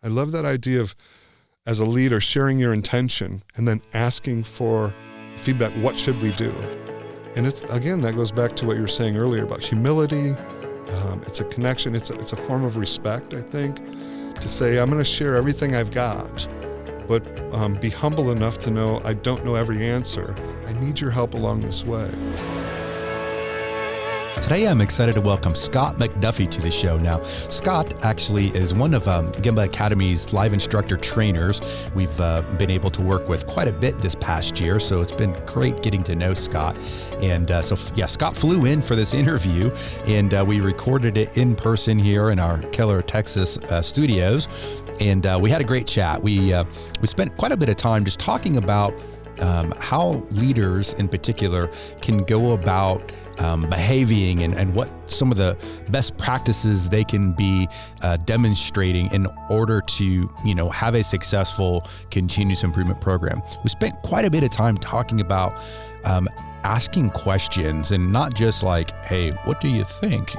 I love that idea of, as a leader, sharing your intention and then asking for feedback. What should we do? And it's, again, that goes back to what you were saying earlier about humility. It's a connection. It's a form of respect, I think, to say, I'm going to share everything I've got, but be humble enough to know I don't know every answer. I need your help along this way. Today, I'm excited to welcome Scott McDuffie to the show. Now, Scott actually is one of Gemba Academy's live instructor trainers. We've been able to work with quite a bit this past year, so it's been great getting to know Scott. And Scott flew in for this interview, and we recorded it in person here in our Keller, Texas studios. And we had a great chat. We spent quite a bit of time just talking about how leaders in particular can go about behaving and what some of the best practices they can be demonstrating in order to, have a successful continuous improvement program. We spent quite a bit of time talking about asking questions, and not just like, hey, what do you think?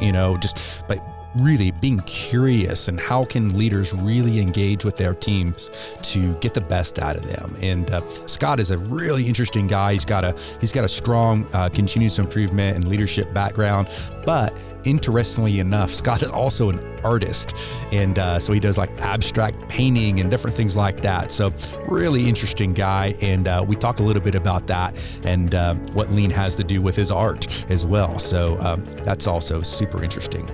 But really being curious, and how can leaders really engage with their teams to get the best out of them. And Scott is a really interesting guy. He's got a strong continuous improvement and leadership background, but interestingly enough, Scott is also an artist, and so he does like abstract painting and different things like that. So really interesting guy, and we talk a little bit about that and what lean has to do with his art as well. So that's also super interesting.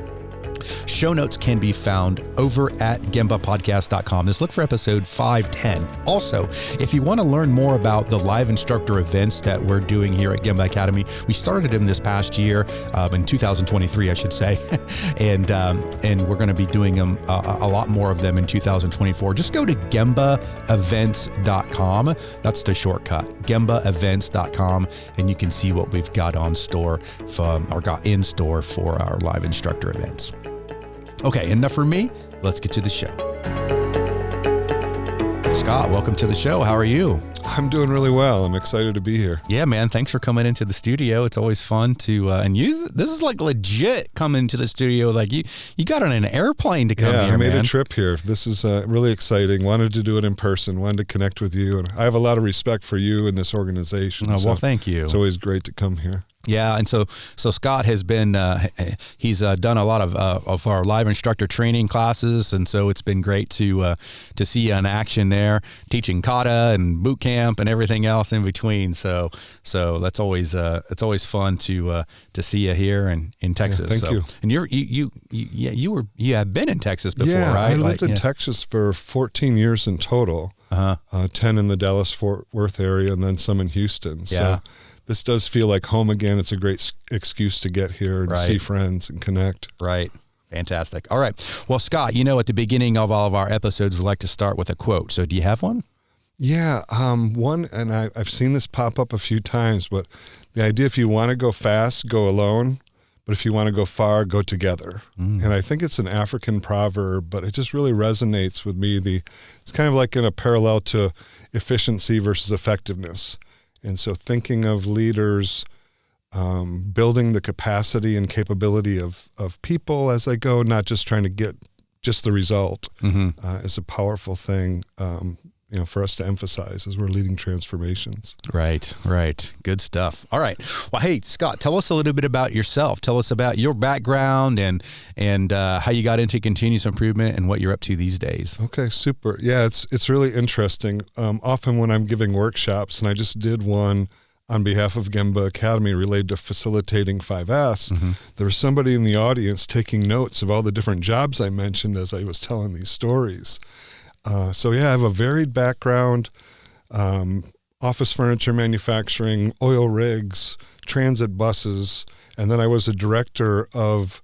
Show notes can be found over at gembapodcast.com. Just look for episode 510. Also, if you want to learn more about the live instructor events that we're doing here at Gemba Academy, we started them this past year, in 2023, I should say, and we're going to be doing them a lot more of them in 2024. Just go to gembaevents.com. That's the shortcut, gembaevents.com, and you can see what we've got in store for our live instructor events. Okay, enough for me. Let's get to the show. Scott, welcome to the show. How are you? I'm doing really well. I'm excited to be here. Yeah, man. Thanks for coming into the studio. It's always fun to, this is like legit coming to the studio. Like you got on an airplane to come here, I made man. a trip here. This is really exciting. Wanted to do it in person. Wanted to connect with you. And I have a lot of respect for you and this organization. Oh, well, thank you. It's always great to come here. Yeah, and so Scott has been he's done a lot of our live instructor training classes, and so it's been great to see you in action there, teaching kata and boot camp and everything else in between. So that's always it's always fun to see you here in Texas. Yeah, thank you. And you have been in Texas before, right? I lived in Texas for 14 years in total. 10 in the Dallas-Fort Worth area, and then some in Houston. Yeah. So this does feel like home again. It's a great excuse to get here and see friends and connect. Right. Fantastic. All right. Well, Scott, at the beginning of all of our episodes, we like to start with a quote. So do you have one? Yeah. One, and I've seen this pop up a few times, but the idea, if you want to go fast, go alone. But if you want to go far, go together. And I think it's an African proverb, but it just really resonates with me. It's kind of like in a parallel to efficiency versus effectiveness. And so thinking of leaders building the capacity and capability of people as they go, not just trying to get just the result, is a powerful thing, for us to emphasize as we're leading transformations. Right. Good stuff. All right. Well, hey, Scott, tell us a little bit about yourself. Tell us about your background and how you got into continuous improvement and what you're up to these days. Okay, super. Yeah, it's really interesting. Often when I'm giving workshops, and I just did one on behalf of Gemba Academy related to facilitating 5S, there was somebody in the audience taking notes of all the different jobs I mentioned as I was telling these stories. I have a varied background, office furniture manufacturing, oil rigs, transit buses, and then I was a director of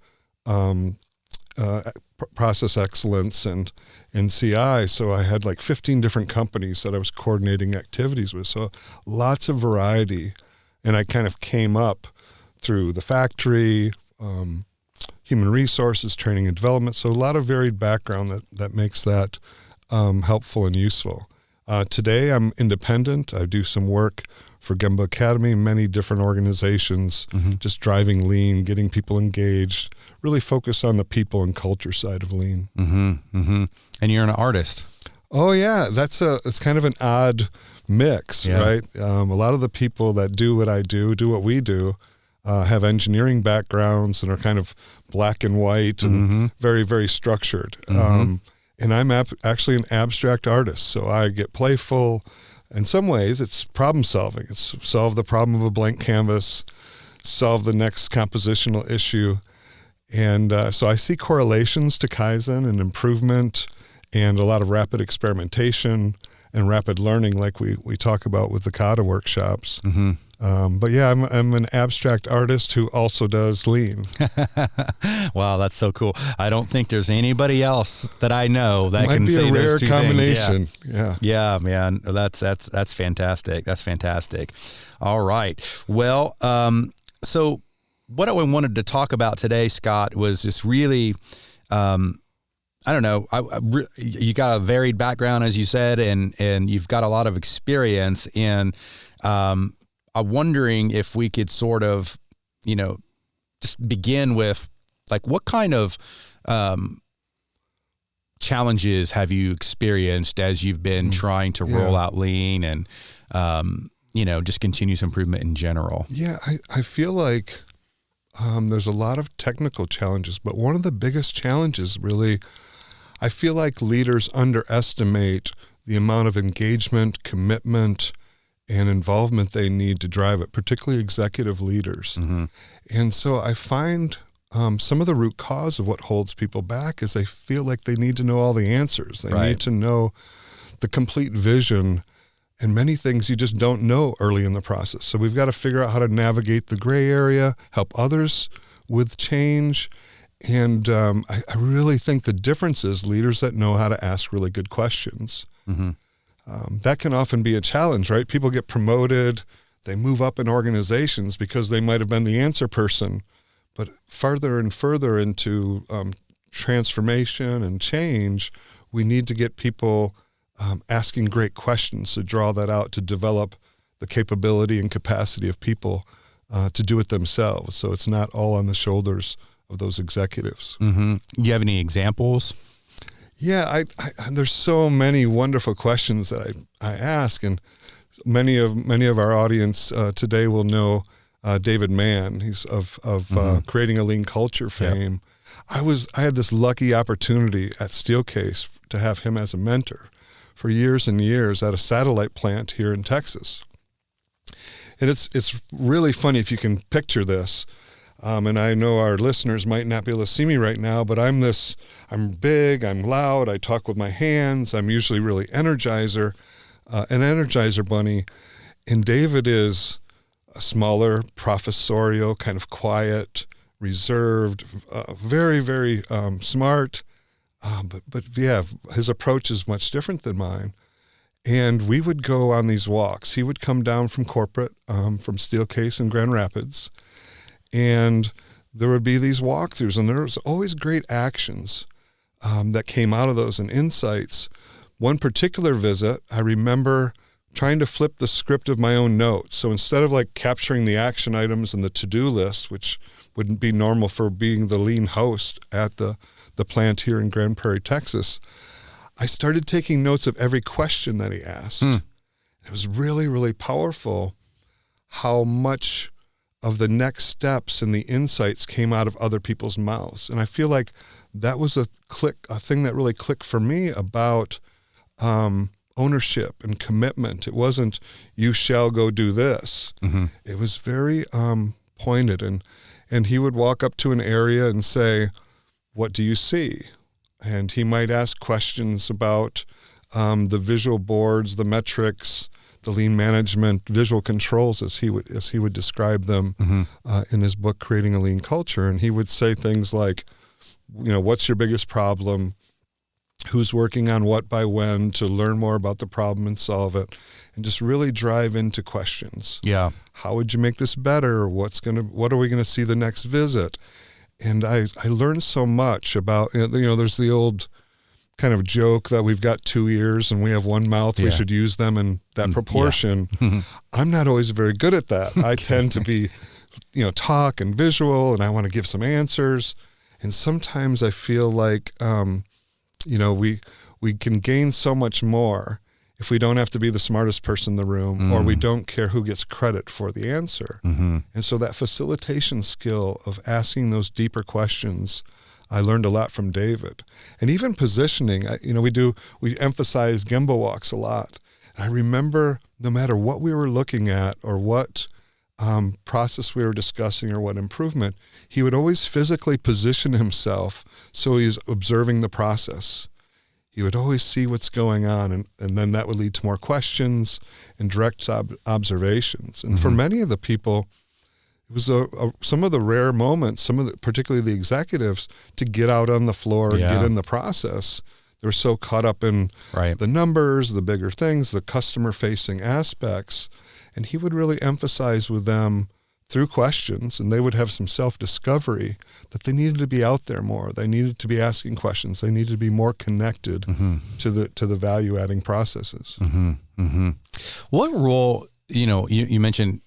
process excellence and CI, so I had like 15 different companies that I was coordinating activities with, so lots of variety, and I kind of came up through the factory, human resources, training and development, so a lot of varied background that makes that helpful and useful. Today, I'm independent. I do some work for Gemba Academy, many different organizations, just driving lean, getting people engaged, really focus on the people and culture side of lean. And you're an artist. Oh, yeah. It's kind of an odd mix, right? A lot of the people that do what I do what we do, have engineering backgrounds and are kind of black and white and very, very structured. And I'm actually an abstract artist, so I get playful. In some ways, it's problem solving. It's solve the problem of a blank canvas, solve the next compositional issue. And so I see correlations to Kaizen and improvement and a lot of rapid experimentation and rapid learning like we talk about with the Kata workshops. But yeah, I'm an abstract artist who also does lean. Wow, that's so cool. I don't think there's anybody else that I know that can say those two things. Might be a rare combination. Yeah, man. That's fantastic. That's fantastic. All right. Well, so what I wanted to talk about today, Scott, was just really, I don't know. You got a varied background, as you said, and you've got a lot of experience. And I'm wondering if we could sort of, just begin with, like, what kind of challenges have you experienced as you've been trying to roll out lean and, just continuous improvement in general? Yeah, I feel like there's a lot of technical challenges, but one of the biggest challenges really, I feel like leaders underestimate the amount of engagement, commitment, and involvement they need to drive it, particularly executive leaders. And so I find some of the root cause of what holds people back is they feel like they need to know all the answers. They need to know the complete vision, and many things you just don't know early in the process. So we've got to figure out how to navigate the gray area, help others with change. And I really think the difference is leaders that know how to ask really good questions. That can often be a challenge, right? People get promoted, they move up in organizations because they might have been the answer person, but further and further into transformation and change, we need to get people asking great questions to draw that out, to develop the capability and capacity of people to do it themselves. So it's not all on the shoulders of those executives. Do you have any examples? Yeah, there's so many wonderful questions that I ask, and many of our audience today will know David Mann. He's of Creating a Lean Culture fame. I had this lucky opportunity at Steelcase to have him as a mentor for years and years at a satellite plant here in Texas. And it's really funny if you can picture this. And I know our listeners might not be able to see me right now, but I'm big, I'm loud, I talk with my hands, I'm usually really an Energizer bunny. And David is a smaller, professorial, kind of quiet, reserved, very, very smart. But yeah, his approach is much different than mine. And we would go on these walks. He would come down from corporate, from Steelcase in Grand Rapids, and there would be these walkthroughs, and there was always great actions that came out of those and insights. One particular visit, I remember trying to flip the script of my own notes. So instead of like capturing the action items and the to-do list, which wouldn't be normal for being the lean host at the plant here in Grand Prairie, Texas, I started taking notes of every question that he asked. It was really, really powerful how much of the next steps and the insights came out of other people's mouths. And I feel like that was a thing that really clicked for me about ownership and commitment. It wasn't, you shall go do this. It was very pointed. And he would walk up to an area and say, what do you see? And he might ask questions about the visual boards, the metrics, the lean management, visual controls, as he would describe them in his book, Creating a Lean Culture. And he would say things like, what's your biggest problem? Who's working on what by when, to learn more about the problem and solve it, and just really drive into questions. Yeah. How would you make this better? What are we going to see the next visit? And I learned so much about, there's the old kind of joke that we've got 2 ears and we have one mouth. We should use them in that proportion. Yeah. I'm not always very good at that. I tend to be, talk and visual, and I want to give some answers. And sometimes I feel like, we can gain so much more if we don't have to be the smartest person in the room, or we don't care who gets credit for the answer. And so that facilitation skill of asking those deeper questions, I learned a lot from David. And even positioning, we emphasize Gemba walks a lot. And I remember no matter what we were looking at or what process we were discussing or what improvement, he would always physically position himself so he's observing the process. He would always see what's going on, and then that would lead to more questions and direct observations. And for many of the people, it was some of the rare moments, particularly the executives, to get out on the floor and get in the process. They were so caught up in the numbers, the bigger things, the customer-facing aspects. And he would really emphasize with them through questions, and they would have some self-discovery that they needed to be out there more. They needed to be asking questions. They needed to be more connected to the value-adding processes. What role, you mentioned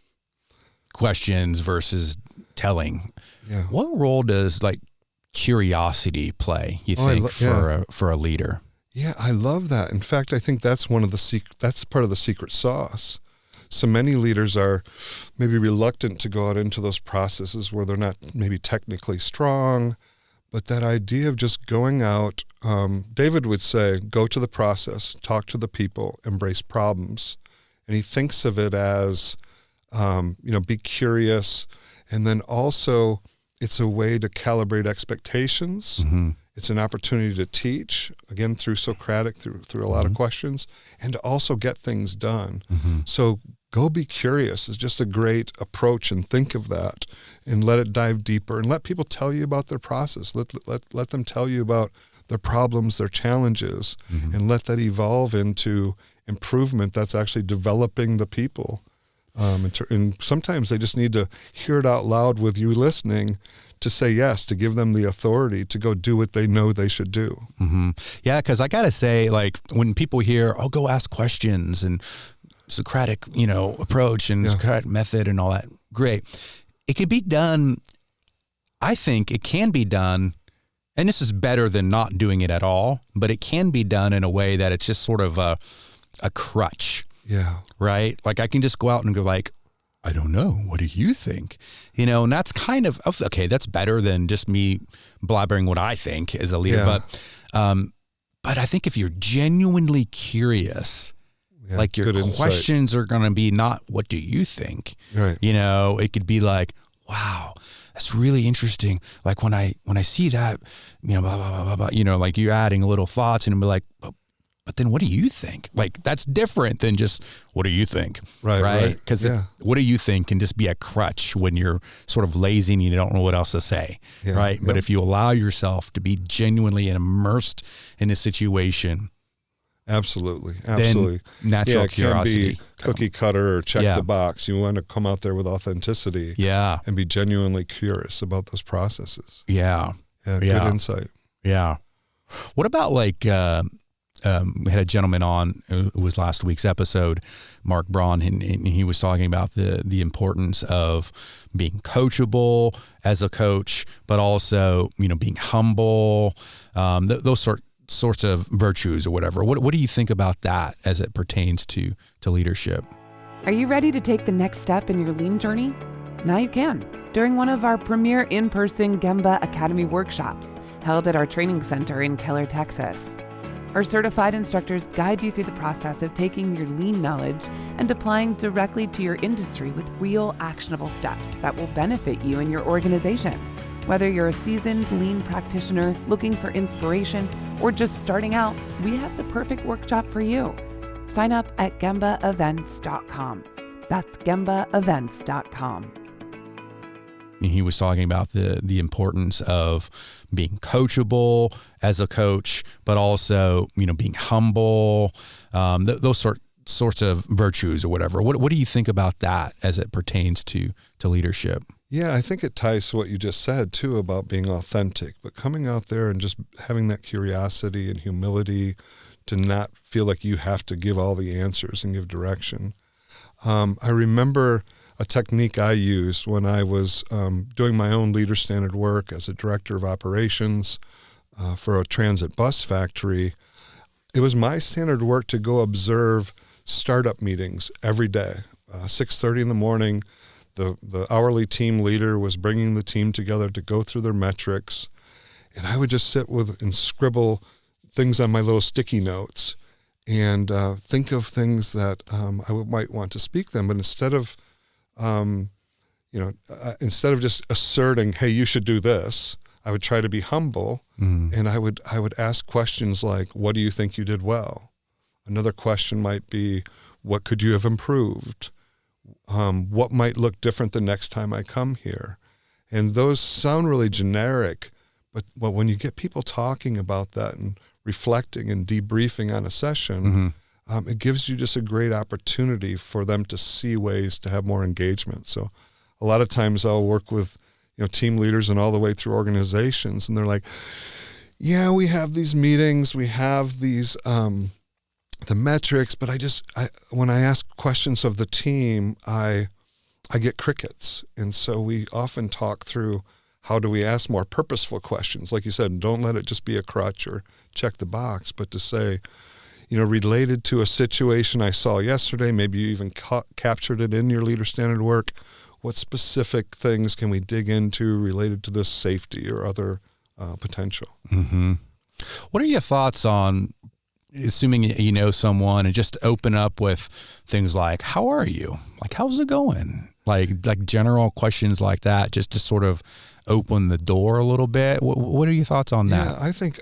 questions versus telling. Yeah. What role does curiosity play, you think, for a leader? Yeah, I love that. In fact, I think that's that's part of the secret sauce. So many leaders are maybe reluctant to go out into those processes where they're not maybe technically strong, but that idea of just going out, David would say, go to the process, talk to the people, embrace problems. And he thinks of it as, be curious. And then also it's a way to calibrate expectations. It's an opportunity to teach, again, through Socratic, through a lot of questions, and to also get things done. So go be curious is just a great approach, and think of that and let it dive deeper and let people tell you about their process. Let them tell you about their problems, their challenges, and let that evolve into improvement that's actually developing the people. And sometimes they just need to hear it out loud with you listening to say yes, to give them the authority to go do what they know they should do. Yeah, because I got to say, when people hear, go ask questions and Socratic, approach and Socratic method and all that, great. It can be done, I think it can be done, and this is better than not doing it at all, but it can be done in a way that it's just sort of a crutch. Yeah. Right? I can just go out and go I don't know. What do you think? And that's kind of, okay, that's better than just me blabbering what I think as a leader. Yeah. But I think if you're genuinely curious, your questions are going to be not, what do you think? Right. It could be wow, that's really interesting. When I see that, blah, blah, blah, blah, blah, you're adding little thoughts and be but then what do you think? That's different than just, what do you think? Right? Because what do you think can just be a crutch when you're sort of lazy and you don't know what else to say, right? Yep. But if you allow yourself to be genuinely immersed in a situation. Absolutely. Then natural curiosity. It can be cookie cutter or check the box. You want to come out there with authenticity and be genuinely curious about those processes. Yeah. Good insight. Yeah. What about we had a gentleman on, it was last week's episode, Mark Braun, and he was talking about the importance of being coachable as a coach, but also, being humble, those sorts of virtues or whatever. What do you think about that as it pertains to leadership? Are you ready to take the next step in your lean journey? Now you can, during one of our premier in-person Gemba Academy workshops held at our training center in Keller, Texas. Our certified instructors guide you through the process of taking your lean knowledge and applying directly to your industry with real actionable steps that will benefit you and your organization. Whether you're a seasoned lean practitioner looking for inspiration or just starting out, we have the perfect workshop for you. Sign up at gembaevents.com. That's gembaevents.com. He was talking about the importance of being coachable as a coach, but also, being humble, those sorts of virtues or whatever. What do you think about that as it pertains to leadership? Yeah, I think it ties to what you just said, too, about being authentic. But coming out there and just having that curiosity and humility to not feel like you have to give all the answers and give direction. I remember a technique I used when I was doing my own leader standard work as a director of operations for a transit bus factory. It was my standard work to go observe startup meetings every day. 6:30 in the morning, the hourly team leader was bringing the team together to go through their metrics, and I would just sit and scribble things on my little sticky notes and think of things that I might want to speak them. But instead of just asserting, "Hey, you should do this," I would try to be humble, and I would ask questions like, "What do you think you did well?" Another question might be, "What could you have improved? What might look different the next time I come here?" And those sound really generic, but when you get people talking about that and reflecting and debriefing on a session, it gives you just a great opportunity for them to see ways to have more engagement. So a lot of times I'll work with team leaders and all the way through organizations, and they're like, "Yeah, we have these meetings, we have these the metrics, but when I ask questions of the team, I get crickets." And so we often talk through, how do we ask more purposeful questions? Like you said, don't let it just be a crutch or check the box, but to say, related to a situation I saw yesterday, maybe you even captured it in your leader standard work, what specific things can we dig into related to this safety or other potential? Mm-hmm. What are your thoughts on, assuming you know someone, and just open up with things like, "How are you? Like, how's it going?" Like general questions like that, just to sort of open the door a little bit. What are your thoughts on that? Yeah, I think,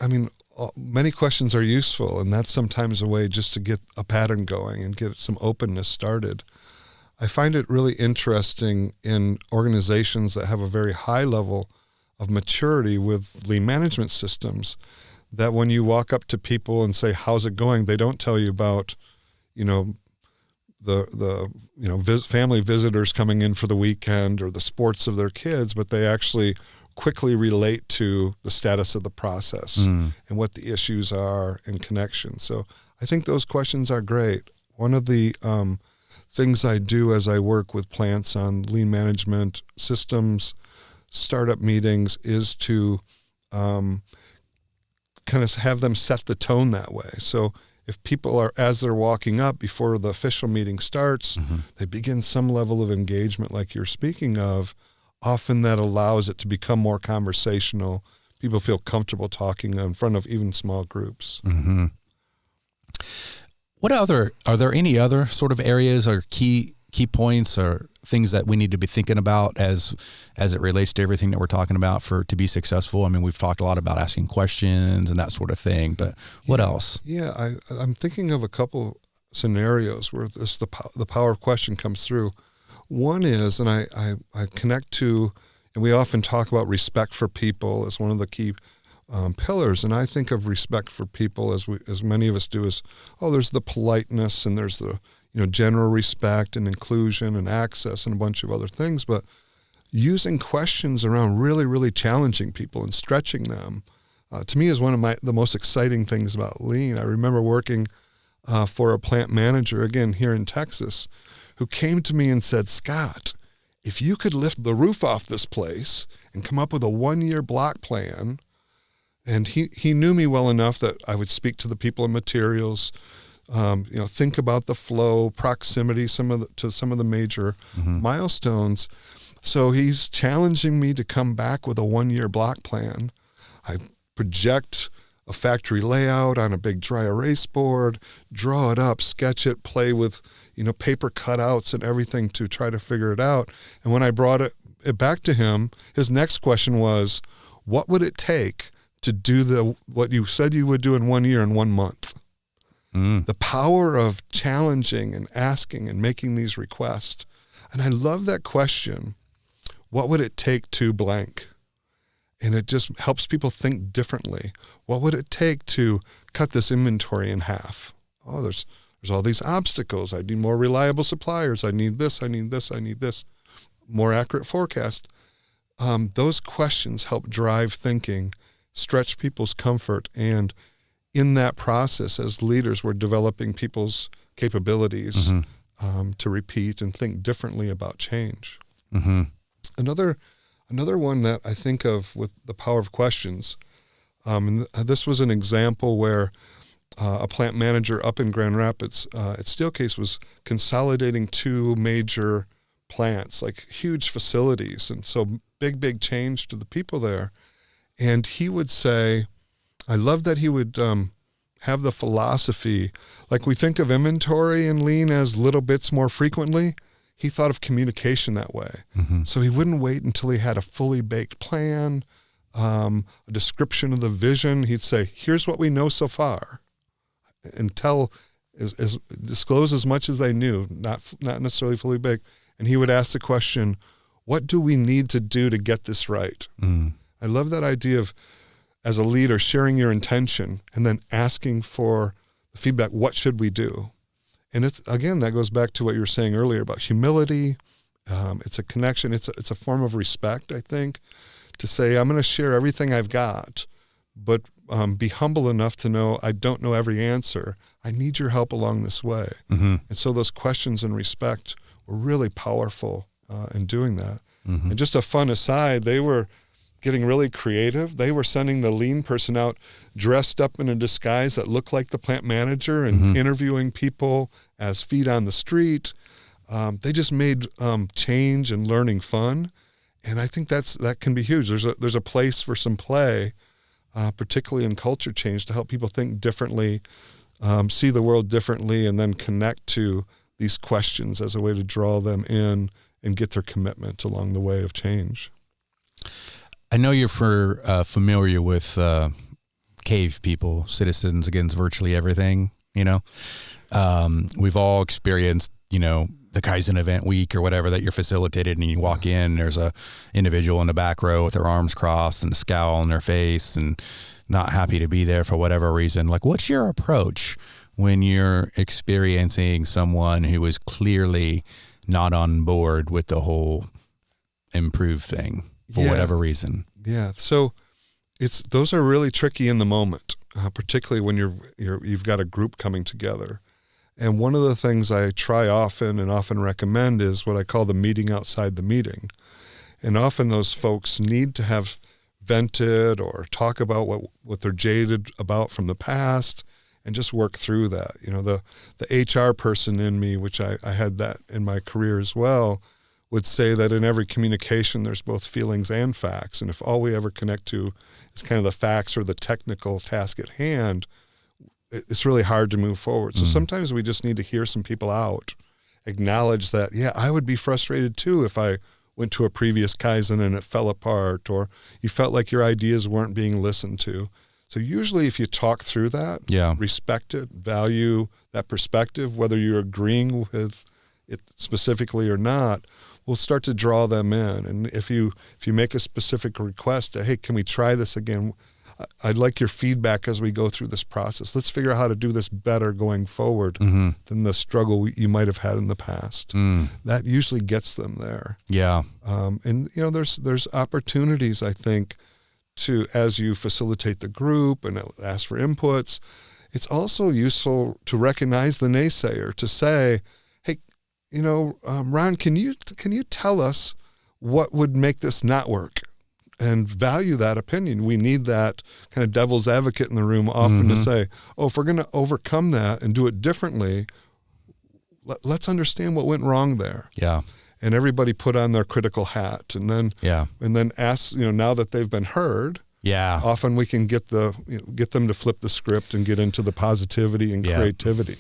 many questions are useful, and that's sometimes a way just to get a pattern going and get some openness started. I find it really interesting in organizations that have a very high level of maturity with lean management systems, that when you walk up to people and say, "How's it going?" they don't tell you about, the family visitors coming in for the weekend or the sports of their kids, but they actually quickly relate to the status of the process and what the issues are and connections. So I think those questions are great. One of the things I do as I work with plants on lean management systems, startup meetings, is to kind of have them set the tone that way. So if people are, as they're walking up before the official meeting starts, they begin some level of engagement like you're speaking of, often that allows it to become more conversational. People feel comfortable talking in front of even small groups. Mm-hmm. Are there any other sort of areas or key points or things that we need to be thinking about as it relates to everything that we're talking about to be successful? I mean, we've talked a lot about asking questions and that sort of thing, but what else? Yeah, I'm thinking of a couple scenarios where the power of question comes through. One is, and I connect to, and we often talk about respect for people as one of the key pillars, and I think of respect for people as many of us do as, there's the politeness and there's the general respect and inclusion and access and a bunch of other things, but using questions around really, really challenging people and stretching them, to me is one of the most exciting things about lean. I remember working for a plant manager, again, here in Texas, who came to me and said, "Scott, if you could lift the roof off this place and come up with a 1-year block plan," and he knew me well enough that I would speak to the people and materials, think about the flow, proximity, to some of the major milestones. So he's challenging me to come back with a 1-year block plan. I project a factory layout on a big dry erase board, draw it up, sketch it, play with paper cutouts and everything to try to figure it out. And when I brought it back to him, his next question was, "What would it take to do what you said you would do in 1 year in 1 month?" The power of challenging and asking and making these requests. And I love that question, what would it take to blank? And it just helps people think differently. What would it take to cut this inventory in half? There's all these obstacles. I need more reliable suppliers. I need this, I need this, I need this. More accurate forecast. those questions help drive thinking, stretch people's comfort, and in that process, as leaders, we're developing people's capabilities to repeat and think differently about change. Mm-hmm. Another one that I think of with the power of questions, and this was an example where a plant manager up in Grand Rapids at Steelcase was consolidating 2 major plants, like huge facilities, and so big change to the people there. And he would say, I love that he would have the philosophy, like we think of inventory and lean as little bits more frequently. He thought of communication that way. Mm-hmm. So he wouldn't wait until he had a fully baked plan, a description of the vision. He'd say, here's what we know so far, and disclose as much as they knew, not necessarily fully baked. And he would ask the question, what do we need to do to get this right? Mm. I love that idea of, as a leader, sharing your intention and then asking for the feedback, what should we do? And it's, again, that goes back to what you were saying earlier about humility. It's a connection. It's a form of respect, I think, to say, I'm going to share everything I've got, but be humble enough to know I don't know every answer. I need your help along this way. Mm-hmm. And so those questions and respect were really powerful in doing that. Mm-hmm. And just a fun aside, they were getting really creative. They were sending the lean person out dressed up in a disguise that looked like the plant manager and interviewing people as feet on the street. They just made change and learning fun. And I think that can be huge. There's a place for some play, particularly in culture change, to help people think differently, see the world differently, and then connect to these questions as a way to draw them in and get their commitment along the way of change. I know you're familiar with cave people, citizens against virtually everything, you know. We've all experienced, you know, the Kaizen event week or whatever that you're facilitated, and you walk in, there's a individual in the back row with their arms crossed and a scowl on their face and not happy to be there for whatever reason. Like, what's your approach when you're experiencing someone who is clearly not on board with the whole improve thing for whatever reason? Yeah. So those are really tricky in the moment, particularly when you've got a group coming together. And one of the things I try often and often recommend is what I call the meeting outside the meeting. And often those folks need to have vented or talk about what they're jaded about from the past and just work through that. You know, the HR person in me, which I had that in my career as well, would say that in every communication there's both feelings and facts. And if all we ever connect to is kind of the facts or the technical task at hand, it's really hard to move forward. So sometimes we just need to hear some people out, acknowledge that, yeah, I would be frustrated too if I went to a previous Kaizen and it fell apart, or you felt like your ideas weren't being listened to. So usually if you talk through that, respect it, value that perspective, whether you're agreeing with it specifically or not, we'll start to draw them in. And if you make a specific request, hey, can we try this again? I'd like your feedback as we go through this process. Let's figure out how to do this better going forward than the struggle you might have had in the past. That usually gets them there. Yeah. And you know, there's opportunities, I think, to, as you facilitate the group and ask for inputs, it's also useful to recognize the naysayer, to say, hey, you know, Ron, can you tell us what would make this not work? And value that opinion. We need that kind of devil's advocate in the room often to say, oh, if we're going to overcome that and do it differently, let's understand what went wrong there. Yeah. And everybody put on their critical hat, and then ask, you know, now that they've been heard, often we can get them to flip the script and get into the positivity and creativity.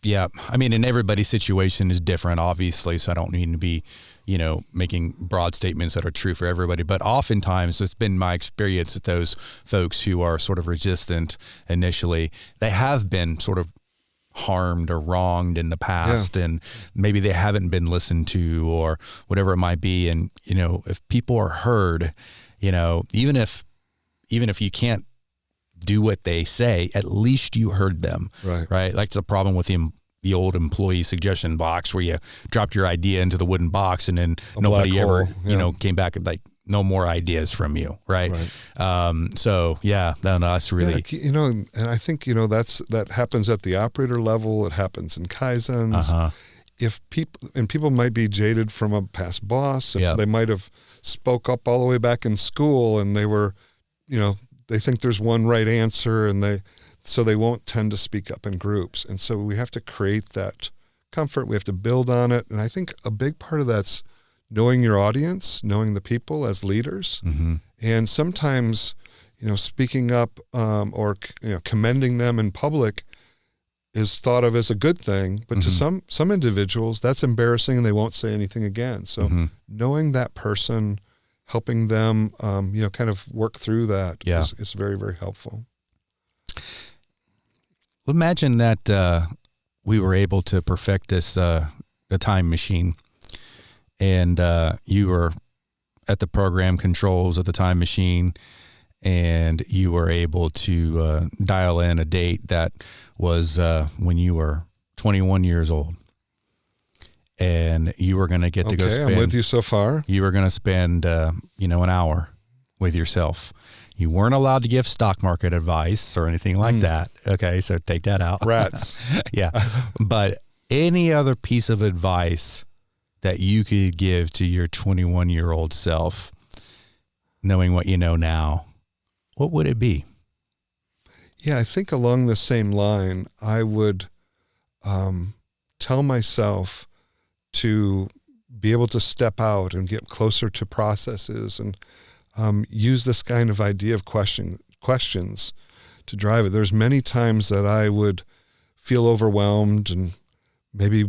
Yeah. I mean, and everybody's situation is different, obviously, so I don't mean to be, you know, making broad statements that are true for everybody. But oftentimes it's been my experience that those folks who are sort of resistant initially, they have been sort of harmed or wronged in the past, and maybe they haven't been listened to or whatever it might be. And, you know, if people are heard, you know, even if you can't do what they say, at least you heard them, right? Like the problem with the old employee suggestion box where you dropped your idea into the wooden box and then nobody ever, you know, came back and like no more ideas from you, right? So yeah, that's really, and I think, that happens at the operator level. It happens in Kaizens. If people might be jaded from a past boss, they might have spoke up all the way back in school, and they were, they think there's one right answer, and so they won't tend to speak up in groups. And so we have to create that comfort. We have to build on it. And I think a big part of that's knowing your audience, knowing the people as leaders. And sometimes, speaking up or commending them in public is thought of as a good thing, but to some individuals, that's embarrassing and they won't say anything again. So knowing that person, helping them, kind of work through that is very, very helpful. Imagine that we were able to perfect this a time machine, and you were at the program controls of the time machine, and you were able to dial in a date that was when you were 21 years old, and you were going to get to go spend. I'm with you so far. You were going to spend, an hour with yourself. You weren't allowed to give stock market advice or anything like that. Okay, so take that out. Rats. Yeah. But any other piece of advice that you could give to your 21-year-old self, knowing what you know now, what would it be? Yeah, I think along the same line, I would tell myself to be able to step out and get closer to processes and use this kind of idea of questions to drive it. There's many times that I would feel overwhelmed and maybe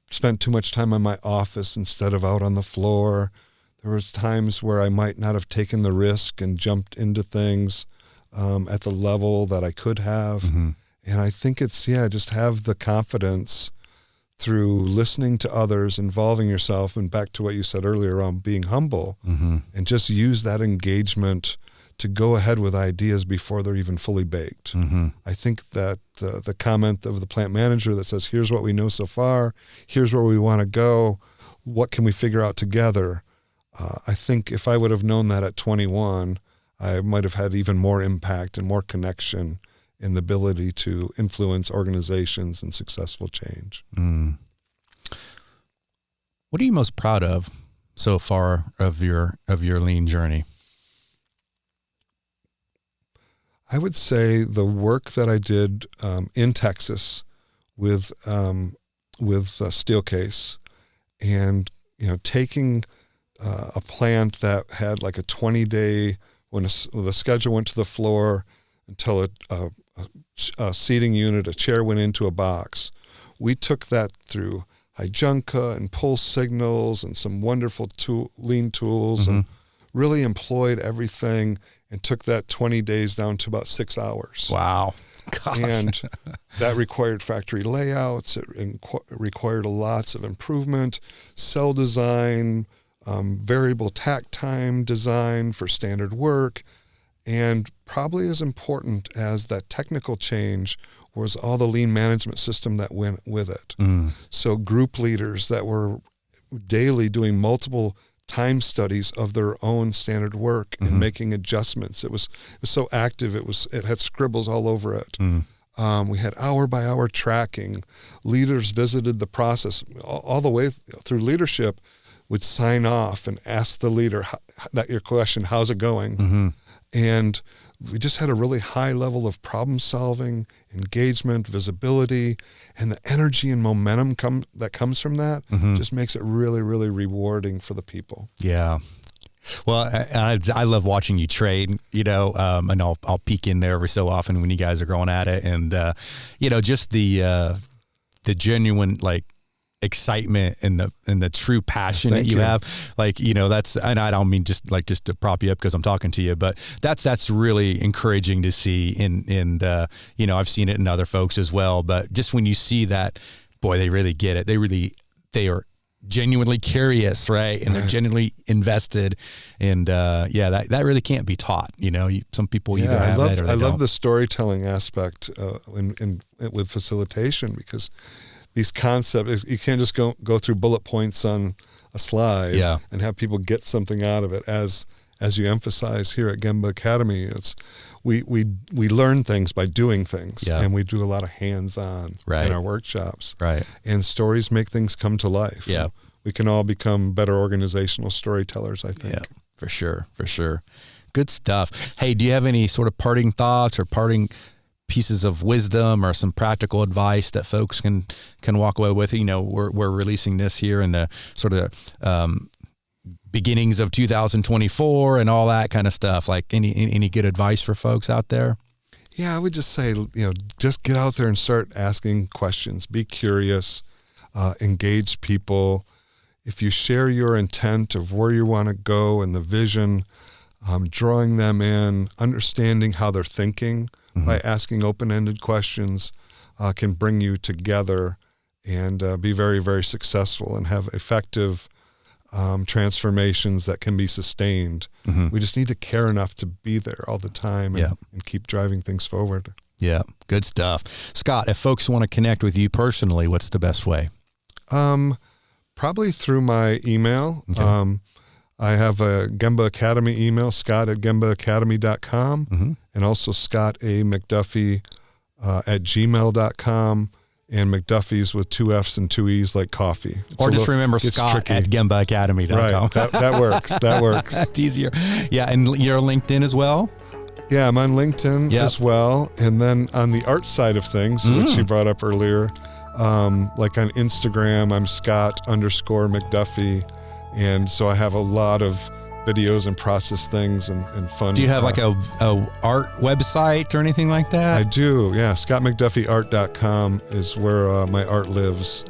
spent too much time in my office instead of out on the floor. There was times where I might not have taken the risk and jumped into things at the level that I could have. And I think it's, just have the confidence through listening to others, involving yourself, and back to what you said earlier around being humble, and just use that engagement to go ahead with ideas before they're even fully baked. I think that the comment of the plant manager that says, here's what we know so far, here's where we want to go, what can we figure out together? I think if I would have known that at 21, I might have had even more impact and more connection in the ability to influence organizations and successful change. What are you most proud of so far of your lean journey? I would say the work that I did in Texas with Steelcase, and taking a plant that had like a 20-day, when the schedule went to the floor until a seating unit, a chair went into a box. We took that through Hijunka and pulse signals and some wonderful lean tools, and really employed everything and took that 20 days down to about 6 hours. Wow. Gosh. And that required factory layouts. It required lots of improvement, cell design, variable tack time design for standard work. And probably as important as that technical change was all the lean management system that went with it. So group leaders that were daily doing multiple time studies of their own standard work and making adjustments. It was so active. It had scribbles all over it. We had hour by hour tracking. Leaders visited the process all the way through. Leadership would sign off and ask the leader that your question, how's it going? And we just had a really high level of problem solving, engagement, visibility, and the energy and momentum that comes from that just makes it really, really rewarding for the people. Yeah. Well, I love watching you train, and I'll peek in there every so often when you guys are going at it. And, just the genuine, excitement and the true passion that you have, that's, and I don't mean just to prop you up because I'm talking to you, but that's really encouraging to see and I've seen it in other folks as well, but just when you see that, boy, they really get it. They are genuinely curious, right? And they're genuinely invested, and that really can't be taught. Some people either have that or they don't. I love the storytelling aspect with facilitation, because these concepts. You can't just go through bullet points on a slide and have people get something out of it. As you emphasize here at Gemba Academy, it's we learn things by doing things, and we do a lot of hands-on in our workshops. Right. And stories make things come to life. Yeah. We can all become better organizational storytellers, I think. Yeah, for sure. Good stuff. Hey, do you have any sort of parting thoughts or parting pieces of wisdom or some practical advice that folks can walk away with? You know, we're releasing this here in the sort of beginnings of 2024 and all that kind of stuff. Like any good advice for folks out there? Yeah, I would just say, just get out there and start asking questions. Be curious, engage people. If you share your intent of where you want to go and the vision, drawing them in, understanding how they're thinking by asking open-ended questions can bring you together and be very, very successful and have effective transformations that can be sustained. We just need to care enough to be there all the time and keep driving things forward. Yeah, good stuff. Scott, if folks want to connect with you personally, what's the best way? Probably through my email. Okay. I have a Gemba Academy email, scott@gembaacademy.com, and also Scott A. McDuffie at gmail.com, and McDuffie's with 2 F's and 2 E's like coffee. Or just remember Scott at gembaacademy.com. Right, that works. That works. That's easier. Yeah, and you're LinkedIn as well? Yeah, I'm on LinkedIn as well. And then on the art side of things, which you brought up earlier, like on Instagram, I'm Scott_McDuffie. And so I have a lot of videos and process things and fun. Do you have like a art website or anything like that? I do, yeah. ScottMcDuffieArt.com is where my art lives.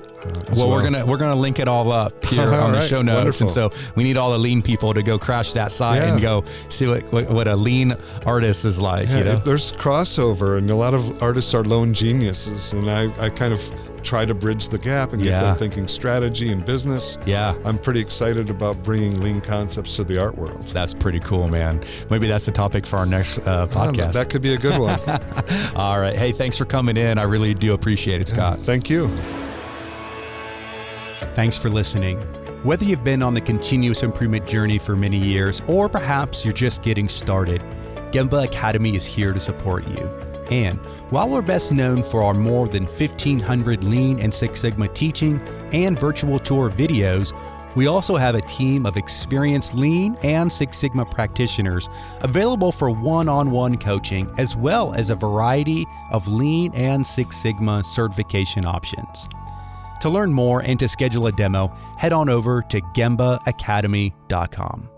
We're gonna link it all up here on the show notes. Wonderful. And so we need all the lean people to go crash that site and go see what a lean artist is like. Yeah, there's crossover, and a lot of artists are lone geniuses, and I kind of try to bridge the gap and get them thinking strategy and business. Yeah, I'm pretty excited about bringing lean concepts to the art world. That's pretty cool, man. Maybe that's the topic for our next podcast. That could be a good one. All right. Hey, thanks for coming in. I really do appreciate it, Scott. Thank you. Thanks for listening. Whether you've been on the continuous improvement journey for many years, or perhaps you're just getting started, Gemba Academy is here to support you. And while we're best known for our more than 1,500 Lean and Six Sigma teaching and virtual tour videos, we also have a team of experienced Lean and Six Sigma practitioners available for one-on-one coaching, as well as a variety of Lean and Six Sigma certification options. To learn more and to schedule a demo, head on over to gembaacademy.com.